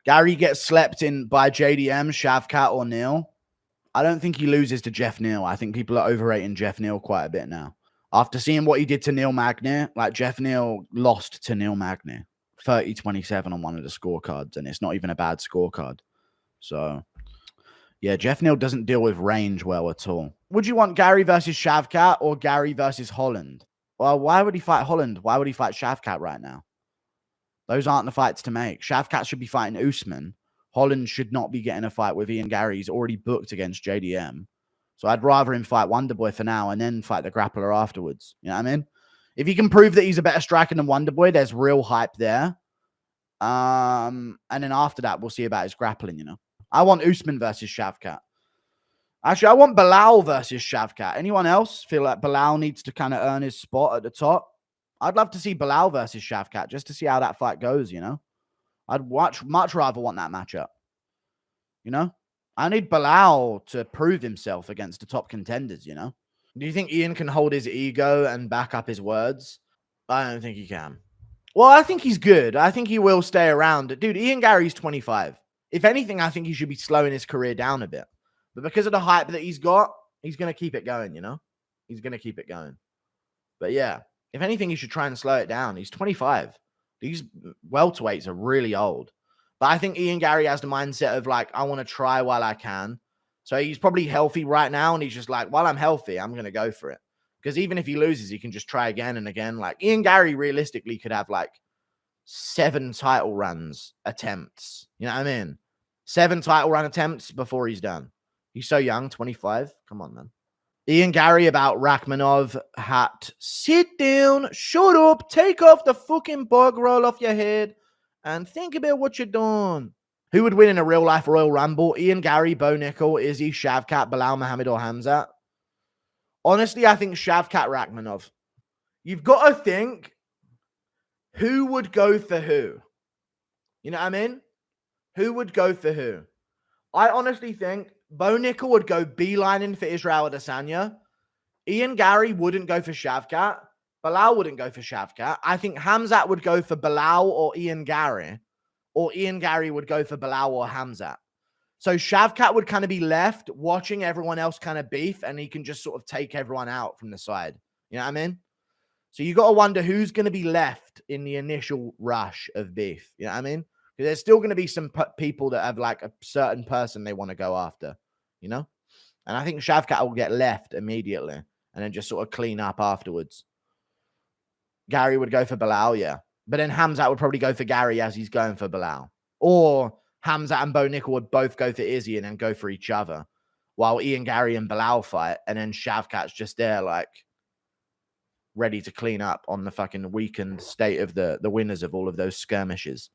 Gary gets slept in by JDM, Shavkat, or Neal. I don't think he loses to Jeff Neal. I think people are overrating Jeff Neal quite a bit now. After seeing what he did to Neil Magny, like Jeff Neal lost to Neil Magny 30-27 on one of the scorecards, and it's not even a bad scorecard. So, yeah, Jeff Neal doesn't deal with range well at all. Would you want Gary versus Shavkat or Gary versus Holland? Well, why would he fight Holland? Why would he fight Shavkat right now? Those aren't the fights to make. Shavkat should be fighting Usman. Holland should not be getting a fight with Ian Gary. He's already booked against JDM. So I'd rather him fight Wonderboy for now and then fight the grappler afterwards. You know what I mean? If he can prove that he's a better striker than Wonderboy, there's real hype there. And then after that, we'll see about his grappling, you know. I want Usman versus Shavkat. Actually, I want Bilal versus Shavkat. Anyone else feel like Bilal needs to kind of earn his spot at the top? I'd love to see Bilal versus Shavkat just to see how that fight goes, you know. I'd much rather want that matchup. You know? I need Bilal to prove himself against the top contenders, you know? Do you think Ian can hold his ego and back up his words? I don't think he can. Well, I think he's good. I think he will stay around. Dude, Ian Gary's 25. If anything, I think he should be slowing his career down a bit. But because of the hype that he's got, he's going to keep it going, you know? He's going to keep it going. But yeah, if anything, he should try and slow it down. He's 25. These welterweights are really old. But I think Ian Gary has the mindset of like, I want to try while I can. So he's probably healthy right now. And he's just like, while I'm healthy, I'm going to go for it. Because even if he loses, he can just try again and again. Like Ian Gary realistically could have like 7 title runs attempts. You know what I mean? 7 title run attempts before he's done. He's so young, 25. Come on, man. Ian Gary about Rachmanov hat. Sit down, shut up, take off the fucking bug roll off your head, and think about what you're doing. Who would win in a real-life Royal Rumble? Ian Gary, Bo Nickel, Izzy, Shavkat, Bilal Muhammad, or Hamzat? Honestly, I think Shavkat Rachmanov. You've got to think who would go for who. You know what I mean? Who would go for who? I honestly think Bo Nickel would go beelining for Israel Adesanya. Ian Gary wouldn't go for Shavkat. Bilal wouldn't go for Shavkat. I think Hamzat would go for Bilal or Ian Gary. Or Ian Gary would go for Bilal or Hamzat. So Shavkat would kind of be left watching everyone else kind of beef, and he can just sort of take everyone out from the side. You know what I mean? So you got to wonder who's going to be left in the initial rush of beef. You know what I mean? Because there's still going to be some people that have like a certain person they want to go after, you know? And I think Shavkat will get left immediately and then just sort of clean up afterwards. Gary would go for Bilal, yeah. But then Hamzat would probably go for Gary as he's going for Bilal. Or Hamzat and Bo Nickel would both go for Izzy and then go for each other. While Ian Gary and Bilal fight. And then Shavkat's just there like ready to clean up on the fucking weakened state of the winners of all of those skirmishes.